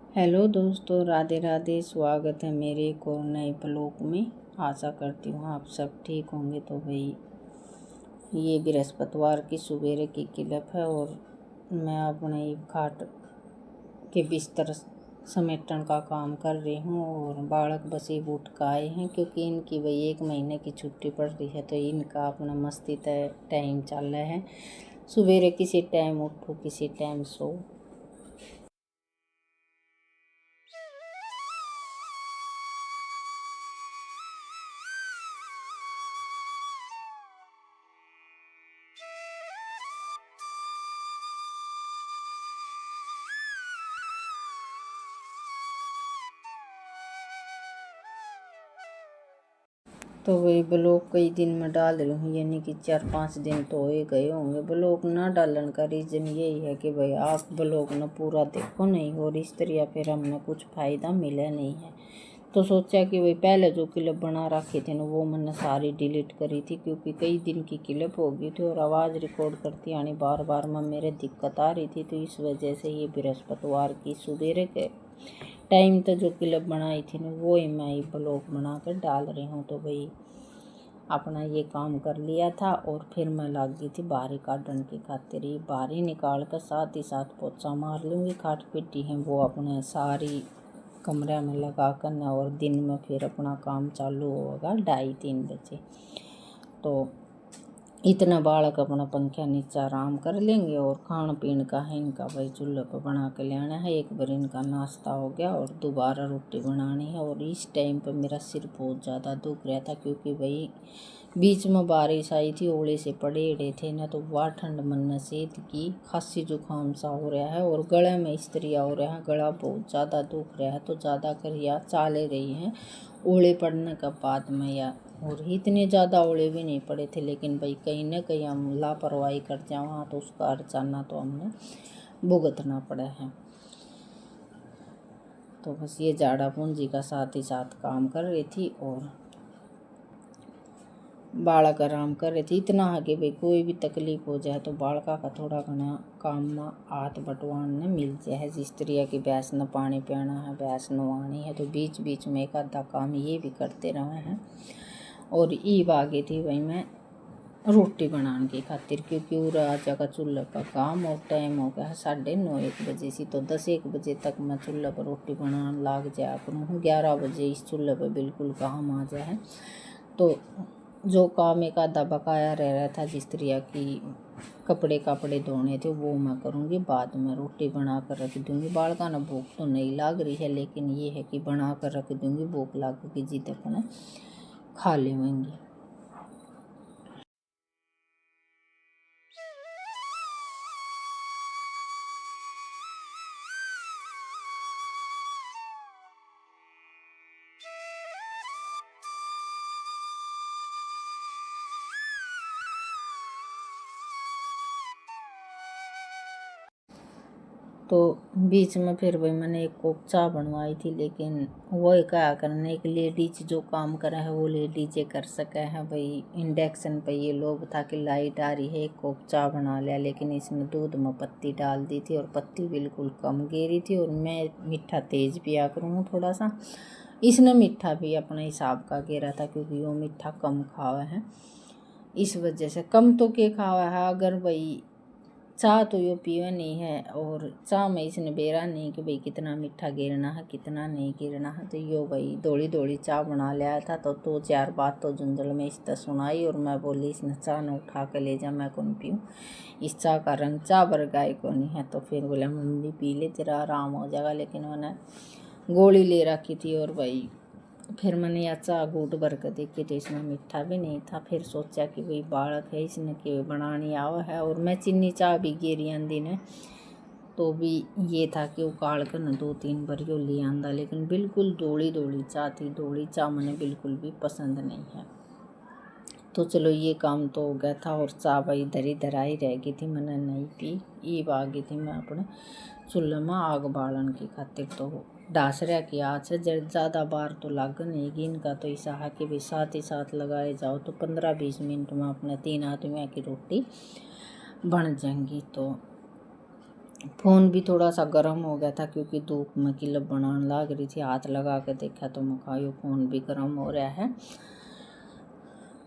Hello दोस्तों, राधे राधे। स्वागत है मेरे एक और नए ब्लॉग में। आशा करती हूँ आप सब ठीक होंगे। तो भाई ये बृहस्पतिवार की सवेरे की क्लिप है और मैं अपने खाट के बिस्तर समेटन का काम कर रही हूँ और बालक बस ही उठ कर आए हैं क्योंकि इनकी भाई 1 महीने की छुट्टी पड़ रही है। तो इनका अपना मस्ती टाइम चल रहा है। सवेरे किसी टाइम उठो, किसी टाइम सो। तो वही ब्लॉग कई दिन में डाल रही हूँ, यानी कि 4-5 दिन तो हो ही गए होंगे। ब्लॉग ना डालने का रीज़न यही है कि भाई आप ब्लॉग ना पूरा देखो नहीं और इस तरह फिर हमने कुछ फ़ायदा मिला नहीं है। तो सोचा कि भाई पहले जो क्लिप बना रखी थी ना वो मैंने सारी डिलीट करी थी क्योंकि कई दिन की क्लिप हो गई थी और आवाज़ रिकॉर्ड करती यानी बार बार में मेरे दिक्कत आ रही थी। तो इस वजह से ये बृहस्पतिवार की सवेरे के टाइम तो जो क्लिप बनाई थी ना वो ही मैं ये ब्लॉग बना कर डाल रही हूँ। तो भाई अपना ये काम कर लिया था और फिर मैं लग गई थी बाहरी काटने की खातिर। ये बाहरी निकाल कर साथ ही साथ पोछा मार लूँगी। खाट पिट्टी है वो अपने सारी कमरे में लगा कर न और दिन में फिर अपना काम चालू होगा 2:30-3 बजे। तो इतना बालक अपना पंखा नीचे आराम कर लेंगे और खान पीन का है इनका भाई चूल्हे पर बना के ले आना है। एक बार इनका नाश्ता हो गया और दोबारा रोटी बनानी है। और इस टाइम पर मेरा सिर बहुत ज़्यादा दुख रहा था क्योंकि भाई बीच में बारिश आई थी, ओले से पड़े रहे थे ना। तो वह ठंड मन सेहत की खांसी जुकाम सा हो रहा है और गले में इस तरह हो रहा है, गला बहुत ज़्यादा दुख रहा है। तो ज़्यादा कर या चाले रही हैं ओले पड़ने का बाद में या और इतने ज़्यादा ओले भी नहीं पड़े थे, लेकिन भाई कहीं ना कहीं हम लापरवाही कर जाओ तो उसका अड़चाना तो हमने भुगतना पड़ा है। तो बस ये जाड़ा पूंजी का साथ ही साथ काम कर रही थी और बालक आराम कर रहे थे। इतना आगे भाई कोई भी तकलीफ हो जाए तो बालका का थोड़ा घना काम में हाथ बटवान ने मिल जाए। जिस तरह की भैंस न पानी पियाना है, भैंस नवानी है, तो बीच बीच में एक आधा काम ये भी करते रहे हैं। और ईब आगे थी भाई मैं रोटी बनाने की खातिर क्योंकि उरा जगह चूल्हे पर काम और टाइम हो गया है 9:30-1 बजे से। तो 10-1 बजे तक मैं चूल्हे पर रोटी बनाने लग जाया करूँ। 11 बजे इस चूल्हे पर बिल्कुल काम आ जाए। तो जो काम एक आधा बकाया रह रहा था, जिस तरह की कपड़े धोने थे वो मैं करूँगी बाद में। रोटी बना कर रख दूँगी। बालका ना भूख तो नहीं लग रही है, लेकिन ये है कि बना कर रख दूँगी, भूख लगेगी जी तक ना खा लेंगी। तो बीच में फिर भाई मैंने एक कोप चाय बनवाई थी, लेकिन वो क्या करना, एक लेडीज जो काम करे है वो लेडीज कर सके है भाई। इंडक्शन पे ये लोग था कि लाइट आ रही है एक कोप चाय बना लिया, लेकिन इसमें दूध में पत्ती डाल दी थी और पत्ती बिल्कुल कम गिरी थी। और मैं मीठा तेज़ पिया करूँ थोड़ा सा, इसने मीठा भी अपने हिसाब का गिरा था क्योंकि वो मीठा कम खावा है। इस वजह से कम तो के खावा है। अगर भाई चाह तो यो पियो नहीं है और चाह में इसने बेरा नहीं कि भाई कितना मीठा गिरना है कितना नहीं गिरना है। तो यो भाई दौड़ी दौड़ी चाह बना लिया था। तो 2-4 बात तो जुंजल में इस तरह सुनाई और मैं बोली इसने चाह न उठा के ले जा, मैं कौन पीऊँ, इस चाह का रंग चाह बरगाए को नहीं है। तो फिर बोला मम्मी पी ले तेरा आराम हो जाएगा, लेकिन मैंने गोली ले रखी थी। और भाई फिर मैंने या चाह घूट भर कर देखी तो इसमें मीठा भी नहीं था। फिर सोचा कि भाई बालक है इसने कि बनानी आवा है और मैं चीनी चाह भी गिरी आंदी ने। तो भी ये था कि उकाड़ कर न 2-3 बार यो ले आंदा, लेकिन बिल्कुल दौड़ी दौड़ी चाह थी। दौड़ी चाह मैंने बिल्कुल भी पसंद नहीं है। तो चलो ये काम तो हो गया था और चाह भाई धरी धराई रह गई थी, मैंने नहीं पी। ईब आ गई थी मैं अपने चूल्हे में आग बालन की खातिर। तो डासरिया की आँच है, ज़्यादा बार तो लग नहीं गई इनका। तो ऐसा है कि भाई साथ ही साथ लगाए जाओ तो 15-20 मिनट में अपने 3 आदमियों की रोटी बन जाएंगी। तो फ़ोन भी थोड़ा सा गर्म हो गया था क्योंकि धूप में किलब बनाने लग रही थी। हाथ लगा के देखा तो मैं कहा यो फ़ोन भी गर्म हो रहा है।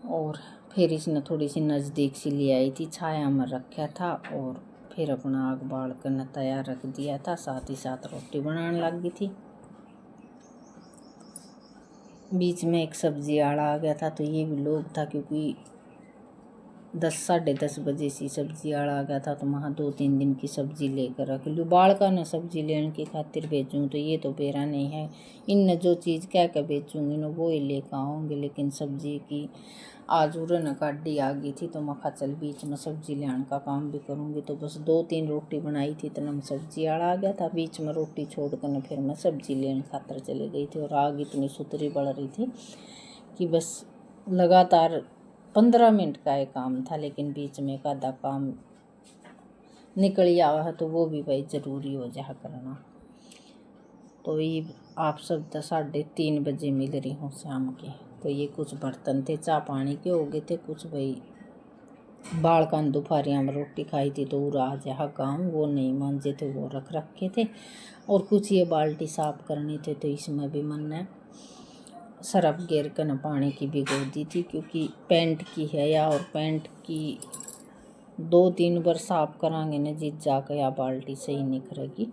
और फिर इसने थोड़ी सी नज़दीक से ले आई थी, छाया में रखा था और फिर अपना आग बाल कर तैयार रख दिया था। साथ ही साथ रोटी बनाने लग गई थी। बीच में एक सब्जी आड़ा आ गया था तो ये भी लोग था क्योंकि 10 साढ़े 10 बजे से सब्जी आड़ा आ गया था तो वहाँ 2-3 दिन की सब्जी लेकर रख लूँ। बालका ने सब्जी लेने की खातिर भेजूँ तो ये तो बेरा नहीं है। इन जो चीज़ कह कर बेचूँगी ना वो ही लेकर आऊँगी। लेकिन सब्जी की आज उरन गाड़ी आ गई थी तो मैं खा चल बीच में सब्जी ले आने का काम भी करूँगी। तो बस 2-3 रोटी बनाई थी इतना में सब्जी आड़ा आ गया था। बीच में रोटी छोड़ कर फिर मैं सब्जी लेने खातर चली गई थी। और आग इतनी सुथरी बढ़ रही थी कि बस लगातार 15 मिनट का एक काम था, लेकिन बीच में एक आधा काम निकल ही आवा है तो वो भी भाई ज़रूरी हो जा करना। तो ये आप सब 3:30 बजे मिल रही हूँ शाम के। तो ये कुछ बर्तन थे चाय पानी के हो गए थे, कुछ भाई बालकान दोपहरिया में रोटी खाई थी तो वो आज यहाँ काम वो नहीं मांजे थे वो रख रखे थे। और कुछ ये बाल्टी साफ करनी थे तो इसमें भी मन ने सरफ गेर कर न पानी की भिगो दी थी क्योंकि पेंट की है या और पेंट की 2-3 बार साफ करांगे न जिस जाकर या बाल्टी सही निखरेगी।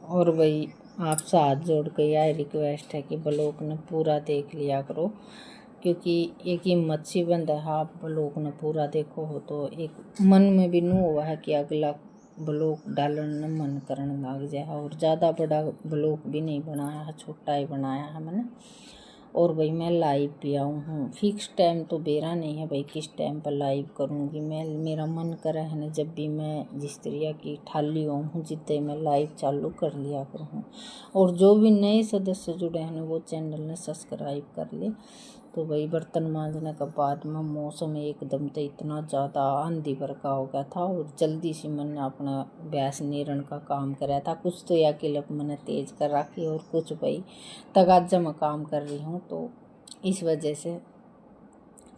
और वही आपसे हाथ जोड़ के यह रिक्वेस्ट है कि ब्लॉग ने पूरा देख लिया करो क्योंकि एक हिम्मत सी बंद है। आप ब्लॉग ने पूरा देखो हो तो एक मन में भी नू हुआ है कि अगला ब्लॉग डालने मन करने लग जाए। और ज़्यादा बड़ा ब्लॉग भी नहीं बनाया है, छोटा ही बनाया है मैंने। और भाई मैं लाइव भी आऊँ हूँ, फिक्स टाइम तो बेरा नहीं है भाई किस टाइम पर लाइव करूँगी मैं। मेरा मन करे है ना जब भी मैं जिस तरह की ठाली हूँ जितने मैं लाइव चालू कर लिया करूँ। और जो भी नए सदस्य जुड़े हैं वो चैनल ने सब्सक्राइब कर ले। तो भाई बर्तन मांजने के बाद में मौसम एकदम तो इतना ज़्यादा आंधी बरखा हो गया था और जल्दी से मैंने अपना गैस नीरण का काम कराया था। कुछ तो या किलब मैंने तेज़ कर रखी और कुछ भाई तगाजा में काम कर रही हूँ तो इस वजह से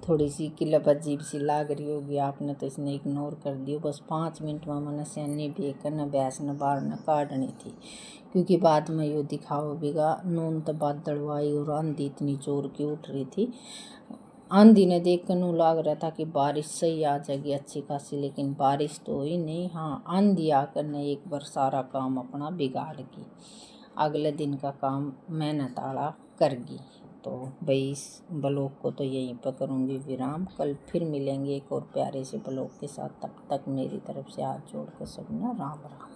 थोड़ी सी किलब अजीब सी लाग रही होगी। आपने तो इसने इग्नोर कर दियो। बस 5 मिनट में मैंने सैनी भी कर न भैंस न बाहर न काटनी थी क्योंकि बाद में यो दिखाओ बिगा नून तो बादलवाई और आंधी इतनी जोर की उठ रही थी। आंधी ने देख कर नू लाग रहा था कि बारिश सही आ जाएगी अच्छी खासी, लेकिन बारिश तो हुई नहीं। हाँ आंधी आकर ने एक बार सारा काम अपना बिगाड़ गी। अगले दिन का काम मेहनत आड़ा करगी। तो भाई इस ब्लॉग को तो यहीं पर करूँगी विराम। कल फिर मिलेंगे एक और प्यारे से ब्लॉग के साथ। तब तक मेरी तरफ से हाथ जोड़ कर सबने राम राम।